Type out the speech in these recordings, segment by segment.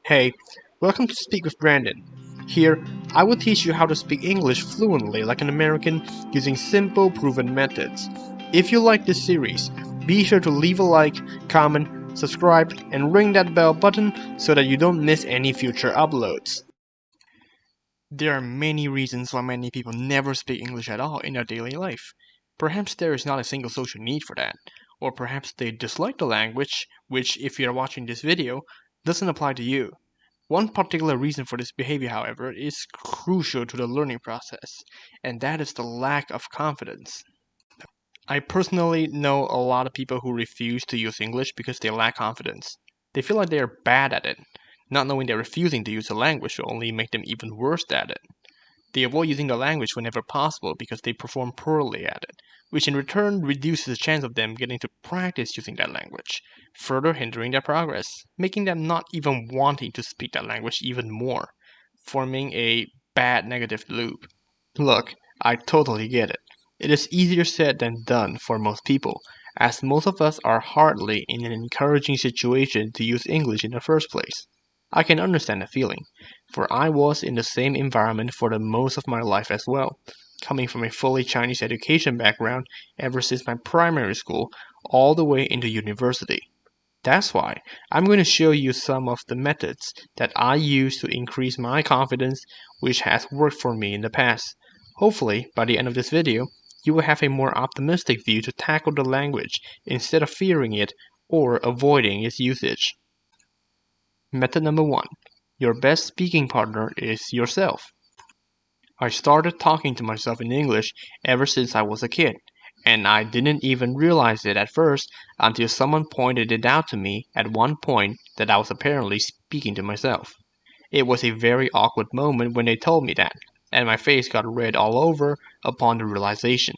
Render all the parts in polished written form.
Hey, welcome to Speak with Brandon. Here, I will teach you how to speak English fluently like an American using simple, proven methods. If you like this series, be sure to leave a like, comment, subscribe, and ring that bell button so that you don't miss any future uploads. There are many reasons why many people never speak English at all in their daily life. Perhaps there is not a single social need for that, or perhaps they dislike the language, which, if you're watching this video, doesn't apply to you. One particular reason for this behavior, however, is crucial to the learning process, and that is the lack of confidence. I personally know a lot of people who refuse to use English because they lack confidence. They feel like they are bad at it. Not knowing that refusing to use the language will only make them even worse at it. They avoid using the language whenever possible because they perform poorly at it, which in return reduces the chance of them getting to practice using that language, further hindering their progress, making them not even wanting to speak that language even more, forming a bad negative loop. Look, I totally get it. It is easier said than done for most people, as most of us are hardly in an encouraging situation to use English in the first place. I can understand the feeling, for I was in the same environment for the most of my life as well, coming from a fully Chinese education background ever since my primary school all the way into university. That's why I'm going to show you some of the methods that I use to increase my confidence, which has worked for me in the past. Hopefully, by the end of this video, you will have a more optimistic view to tackle the language instead of fearing it or avoiding its usage. Method number 1. Your best speaking partner is yourself. I started talking to myself in English ever since I was a kid, and I didn't even realize it at first until someone pointed it out to me at one point that I was apparently speaking to myself. It was a very awkward moment when they told me that, and my face got red all over upon the realization.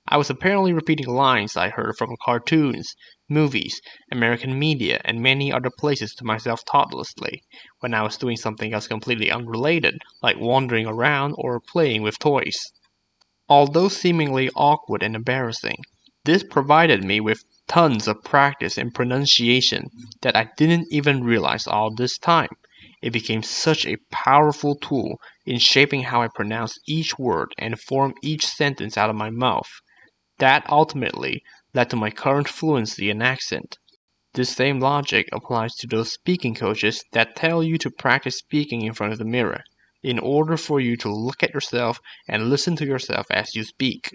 I was apparently repeating lines I heard from cartoons, movies, American media, and many other places to myself thoughtlessly, when I was doing something else completely unrelated, like wandering around or playing with toys. Although seemingly awkward and embarrassing, this provided me with tons of practice and pronunciation that I didn't even realize all this time. It became such a powerful tool in shaping how I pronounce each word and form each sentence out of my mouth. That ultimately led to my current fluency and accent. This same logic applies to those speaking coaches that tell you to practice speaking in front of the mirror, in order for you to look at yourself and listen to yourself as you speak.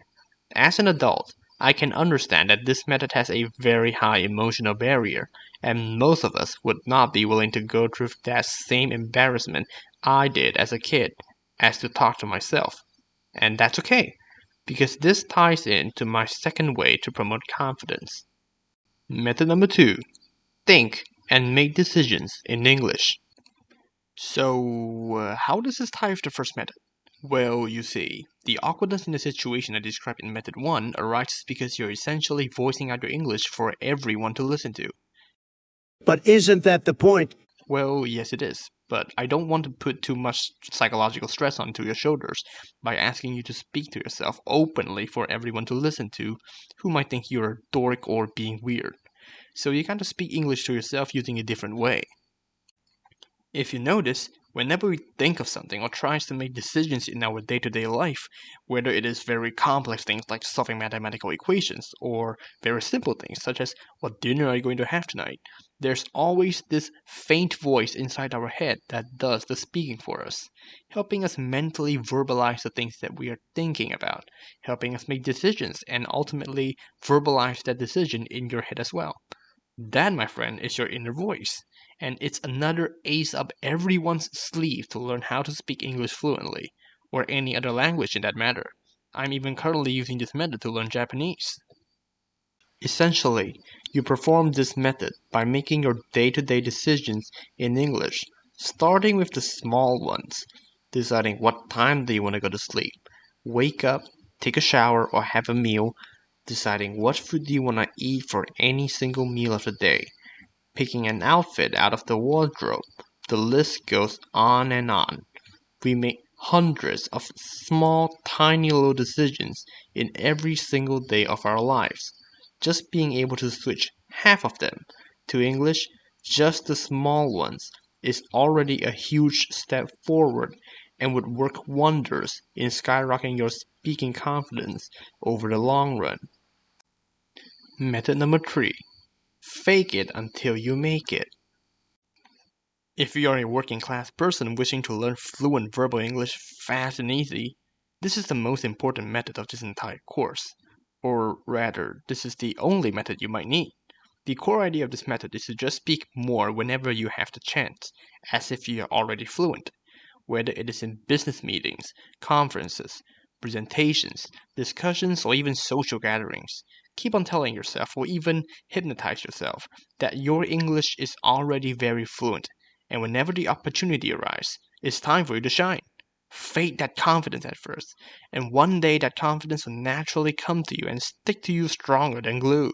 As an adult, I can understand that this method has a very high emotional barrier, and most of us would not be willing to go through that same embarrassment I did as a kid, as to talk to myself. And that's okay, because this ties in to my second way to promote confidence. Method number 2. Think and make decisions in English. So, how does this tie with the first method? Well, you see, the awkwardness in the situation I described in method 1 arises because you're essentially voicing out your English for everyone to listen to. But isn't that the point? Well, yes it is, but I don't want to put too much psychological stress onto your shoulders by asking you to speak to yourself openly for everyone to listen to who might think you're a dork or being weird. So you gotta speak English to yourself using a different way. If you notice, whenever we think of something or tries to make decisions in our day-to-day life, whether it is very complex things like solving mathematical equations or very simple things such as what dinner are you going to have tonight, there's always this faint voice inside our head that does the speaking for us, helping us mentally verbalize the things that we are thinking about, helping us make decisions and ultimately verbalize that decision in your head as well. That, my friend, is your inner voice, and it's another ace up everyone's sleeve to learn how to speak English fluently, or any other language in that matter. I'm even currently using this method to learn Japanese. Essentially, you perform this method by making your day-to-day decisions in English, starting with the small ones, deciding what time do you want to go to sleep, wake up, take a shower, or have a meal, deciding what food do you want to eat for any single meal of the day, picking an outfit out of the wardrobe. The list goes on and on. We make hundreds of small, tiny little decisions in every single day of our lives. Just being able to switch half of them to English, just the small ones, is already a huge step forward and would work wonders in skyrocketing your speaking confidence over the long run. Method number 3. Fake it until you make it. If you are a working class person wishing to learn fluent verbal English fast and easy, this is the most important method of this entire course. Or rather, this is the only method you might need. The core idea of this method is to just speak more whenever you have the chance, as if you are already fluent, whether it is in business meetings, conferences, presentations, discussions, or even social gatherings. Keep on telling yourself, or even hypnotize yourself, that your English is already very fluent, and whenever the opportunity arises, it's time for you to shine. Fake that confidence at first, and one day that confidence will naturally come to you and stick to you stronger than glue.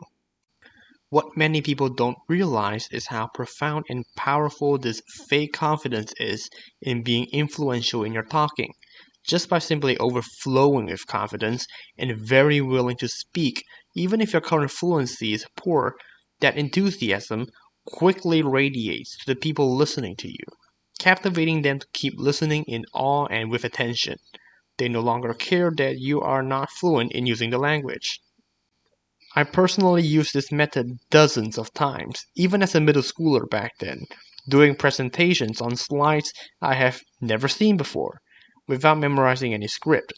What many people don't realize is how profound and powerful this fake confidence is in being influential in your talking. Just by simply overflowing with confidence and very willing to speak, even if your current fluency is poor, that enthusiasm quickly radiates to the people listening to you, captivating them to keep listening in awe and with attention. They no longer care that you are not fluent in using the language. I personally used this method dozens of times, even as a middle schooler back then, doing presentations on slides I have never seen before, without memorizing any script,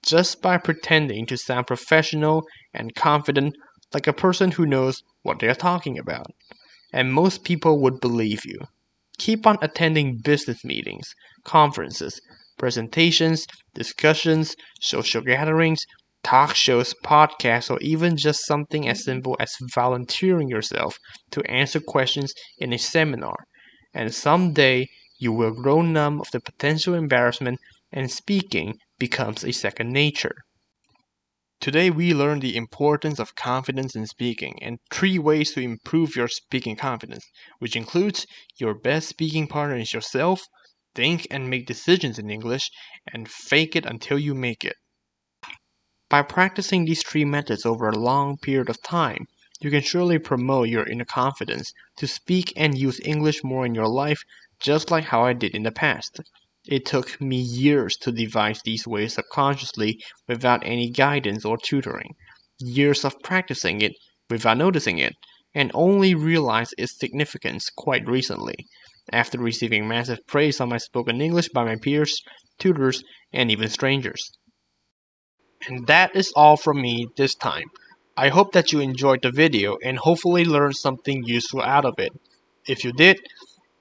just by pretending to sound professional and confident like a person who knows what they are talking about. And most people would believe you. Keep on attending business meetings, conferences, presentations, discussions, social gatherings, talk shows, podcasts, or even just something as simple as volunteering yourself to answer questions in a seminar. And someday you will grow numb of the potential embarrassment and speaking becomes a second nature. Today we learned the importance of confidence in speaking and 3 ways to improve your speaking confidence, which includes your best speaking partner is yourself, think and make decisions in English, and fake it until you make it. By practicing these 3 methods over a long period of time, you can surely promote your inner confidence to speak and use English more in your life, just like how I did in the past. It took me years to devise these ways subconsciously without any guidance or tutoring. Years of practicing it without noticing it, and only realized its significance quite recently, after receiving massive praise on my spoken English by my peers, tutors, and even strangers. And that is all from me this time. I hope that you enjoyed the video and hopefully learned something useful out of it. If you did,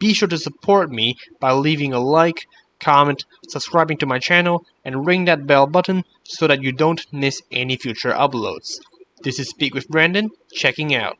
be sure to support me by leaving a like, comment, subscribing to my channel, and ring that bell button so that you don't miss any future uploads. This is Speak with Brandon, checking out.